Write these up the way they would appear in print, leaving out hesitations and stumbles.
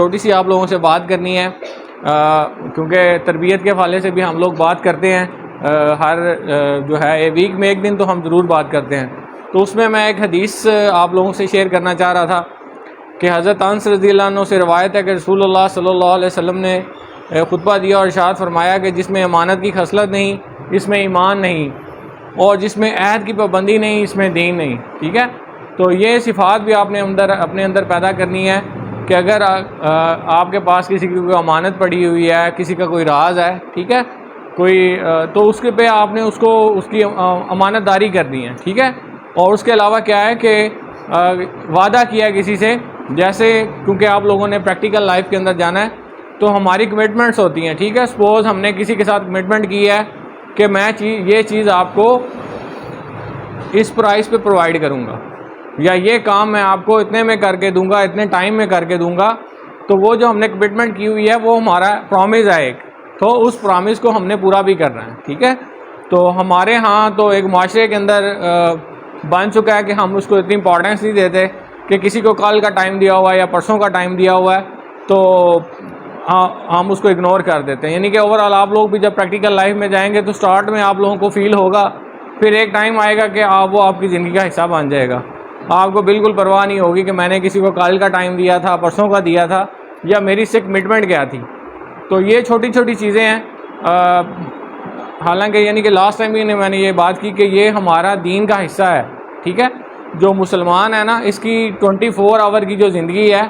چھوٹی سی آپ لوگوں سے بات کرنی ہے، کیونکہ تربیت کے حوالے سے بھی ہم لوگ بات کرتے ہیں، ہر جو ہے ویک میں ایک دن تو ہم ضرور بات کرتے ہیں. تو اس میں ایک حدیث آپ لوگوں سے شیئر کرنا چاہ رہا تھا کہ حضرت انس رضی اللہ عنہ سے روایت ہے کہ رسول اللہ صلی اللہ علیہ وسلم نے خطبہ دیا اور ارشاد فرمایا کہ جس میں امانت کی خصلت نہیں اس میں ایمان نہیں، اور جس میں عہد کی پابندی نہیں اس میں دین نہیں. ٹھیک ہے، تو یہ صفات بھی آپ نے اپنے اندر پیدا کرنی ہے کہ اگر آپ کے پاس کسی کی کوئی امانت پڑی ہوئی ہے، کسی کا کوئی راز ہے، ٹھیک ہے، کوئی تو اس کے پہ آپ نے اس کی امانت داری کرنی ہے. ٹھیک ہے، اور اس کے علاوہ کیا ہے کہ وعدہ کیا ہے کسی سے، جیسے کیونکہ آپ لوگوں نے پریکٹیکل لائف کے اندر جانا ہے تو ہماری کمٹمنٹس ہوتی ہیں. ٹھیک ہے، سپوز ہم نے کسی کے ساتھ کمٹمنٹ کی ہے کہ میں یہ چیز آپ کو اس پرائس پہ پرووائڈ کروں گا، یا یہ کام میں آپ کو اتنے میں کر کے دوں گا، اتنے ٹائم میں کر کے دوں گا، تو وہ جو ہم نے کمٹمنٹ کی ہوئی ہے وہ ہمارا پرومس ہے ایک، تو اس پرومس کو ہم نے پورا بھی کرنا ہے. ٹھیک ہے، تو ہمارے ہاں تو ایک معاشرے کے اندر بن چکا ہے کہ ہم اس کو اتنی امپورٹنس نہیں دیتے کہ کسی کو کل کا ٹائم دیا ہوا ہے یا پرسوں کا ٹائم دیا ہوا ہے تو ہم اس کو اگنور کر دیتے ہیں. یعنی کہ اوور آل آپ لوگ بھی جب پریکٹیکل لائف میں جائیں گے تو سٹارٹ میں آپ لوگوں کو فیل ہوگا، پھر ایک ٹائم آئے گا کہ وہ آپ کی زندگی کا حصہ بن جائے گا. آپ کو بالکل پرواہ نہیں ہوگی کہ میں نے کسی کو کل کا ٹائم دیا تھا، پرسوں کا دیا تھا، یا میری سے کمٹمنٹ کیا تھی. تو یہ چھوٹی چھوٹی چیزیں ہیں. حالانکہ یعنی کہ لاسٹ ٹائم بھی میں نے یہ بات کی کہ یہ ہمارا دین کا حصہ ہے. ٹھیک ہے، جو مسلمان ہے نا اس کی 24 آور کی جو زندگی ہے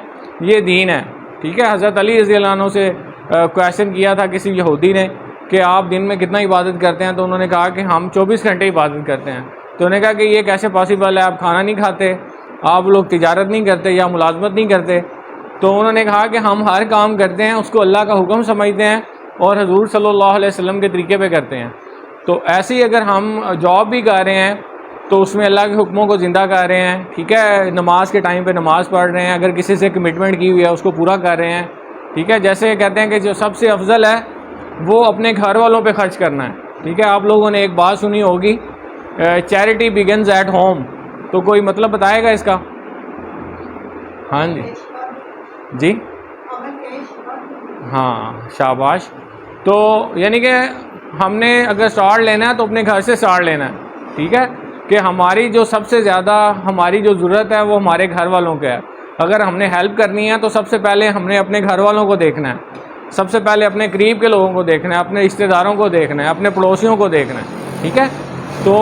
یہ دین ہے. ٹھیک ہے، حضرت علی رضی اللہ عنہ سے کویشچن کیا تھا کسی یہودی نے کہ آپ دن میں کتنا عبادت کرتے ہیں، تو انہوں نے کہا کہ ہم 24 گھنٹے عبادت کرتے ہیں. تو انہوں نے کہا کہ یہ کیسے پاسبل ہے، آپ کھانا نہیں کھاتے، آپ لوگ تجارت نہیں کرتے یا ملازمت نہیں کرتے. تو انہوں نے کہا کہ ہم ہر کام کرتے ہیں اس کو اللہ کا حکم سمجھتے ہیں اور حضور صلی اللہ علیہ وسلم کے طریقے پہ کرتے ہیں. تو ایسے ہی اگر ہم جاب بھی کر رہے ہیں تو اس میں اللہ کے حکموں کو زندہ کر رہے ہیں. ٹھیک ہے، نماز کے ٹائم پہ نماز پڑھ رہے ہیں، اگر کسی سے کمٹمنٹ کی ہوئی ہے اس کو پورا کر رہے ہیں. ٹھیک ہے، جیسے کہتے ہیں کہ جو سب سے افضل ہے وہ اپنے گھر والوں پہ خرچ کرنا ہے. ٹھیک ہے، آپ لوگوں نے ایک بات سنی ہوگی چیریٹی بگنز ایٹ ہوم. تو کوئی مطلب بتائے گا اس کا؟ ہاں جی ہاں، شاباش. تو یعنی کہ ہم نے اگر سٹارٹ لینا ہے تو اپنے گھر سے سٹارٹ لینا ہے. ٹھیک ہے، کہ ہماری جو سب سے زیادہ ہماری جو ضرورت ہے وہ ہمارے گھر والوں کے ہے. اگر ہم نے ہیلپ کرنی ہے تو سب سے پہلے ہم نے اپنے گھر والوں کو دیکھنا ہے، سب سے پہلے اپنے قریب کے لوگوں کو دیکھنا ہے، اپنے رشتہ داروں کو دیکھنا ہے، اپنے پڑوسیوں کو دیکھنا ہے. ٹھیک ہے، تو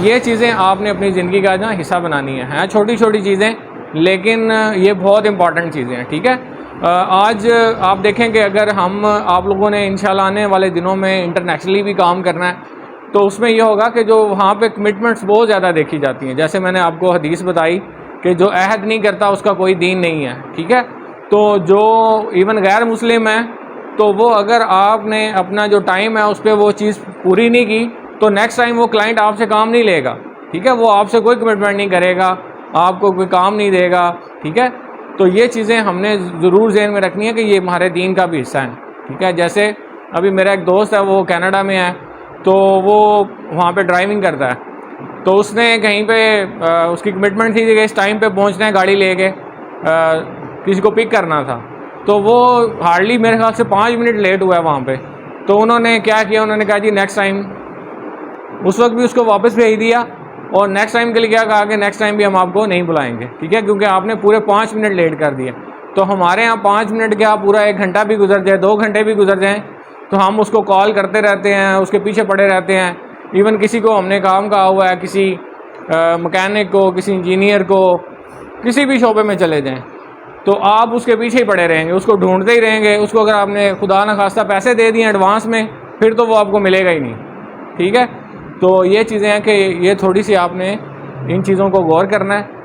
یہ چیزیں آپ نے اپنی زندگی کا نا حصہ بنانی ہیں. چھوٹی چھوٹی چیزیں لیکن یہ بہت امپورٹنٹ چیزیں ہیں. ٹھیک ہے، آج آپ دیکھیں کہ اگر ہم آپ لوگوں نے انشاءاللہ آنے والے دنوں میں انٹرنیشنلی بھی کام کرنا ہے تو اس میں یہ ہوگا کہ جو وہاں پہ کمٹمنٹس بہت زیادہ دیکھی جاتی ہیں. جیسے میں نے آپ کو حدیث بتائی کہ جو عہد نہیں کرتا اس کا کوئی دین نہیں ہے. ٹھیک ہے، تو جو ایون غیر مسلم ہے تو وہ اگر آپ نے اپنا جو ٹائم ہے اس پہ وہ چیز پوری نہیں کی تو نیکسٹ ٹائم وہ کلائنٹ آپ سے کام نہیں لے گا. ٹھیک ہے، وہ آپ سے کوئی کمٹمنٹ نہیں کرے گا، آپ کو کوئی کام نہیں دے گا. ٹھیک ہے، تو یہ چیزیں ہم نے ضرور ذہن میں رکھنی ہے کہ یہ ہمارے دین کا بھی حصہ ہے. ٹھیک ہے، جیسے ابھی میرا ایک دوست ہے وہ کینیڈا میں ہے تو وہ وہاں پہ ڈرائیونگ کرتا ہے. تو اس نے کہیں پہ اس کی کمٹمنٹ تھی کہ اس ٹائم پہ پہنچنا ہے گاڑی لے کے، کسی کو پک کرنا تھا. تو وہ ہارڈلی میرے خیال سے 5 منٹ لیٹ ہوا ہے وہاں پہ. تو انہوں نے کیا کیا، انہوں نے کہا جی نیکسٹ ٹائم، اس وقت بھی اس کو واپس بھیج دیا اور نیکسٹ ٹائم کے لیے کیا کہا کہ نیکسٹ ٹائم بھی ہم آپ کو نہیں بلائیں گے. ٹھیک ہے، کیونکہ آپ نے پورے 5 منٹ لیٹ کر دیے. تو ہمارے یہاں 5 منٹ کیا پورا 1 گھنٹہ بھی گزر جائے، 2 گھنٹے بھی گزر جائیں تو ہم اس کو کال کرتے رہتے ہیں، اس کے پیچھے پڑے رہتے ہیں. ایون کسی کو ہم نے کام کہا ہوا ہے، کسی مکینک کو، کسی انجینئر کو، کسی بھی شعبے میں چلے جائیں تو آپ اس کے پیچھے ہی پڑے رہیں گے، اس کو ڈھونڈتے ہی رہیں گے. اس کو اگر آپ نے خدا نخواستہ پیسے دے دیے ایڈوانس میں پھر تو وہ آپ کو ملے گا ہی نہیں. ٹھیک ہے، تو یہ چیزیں ہیں کہ یہ تھوڑی سی آپ نے ان چیزوں کو غور کرنا ہے.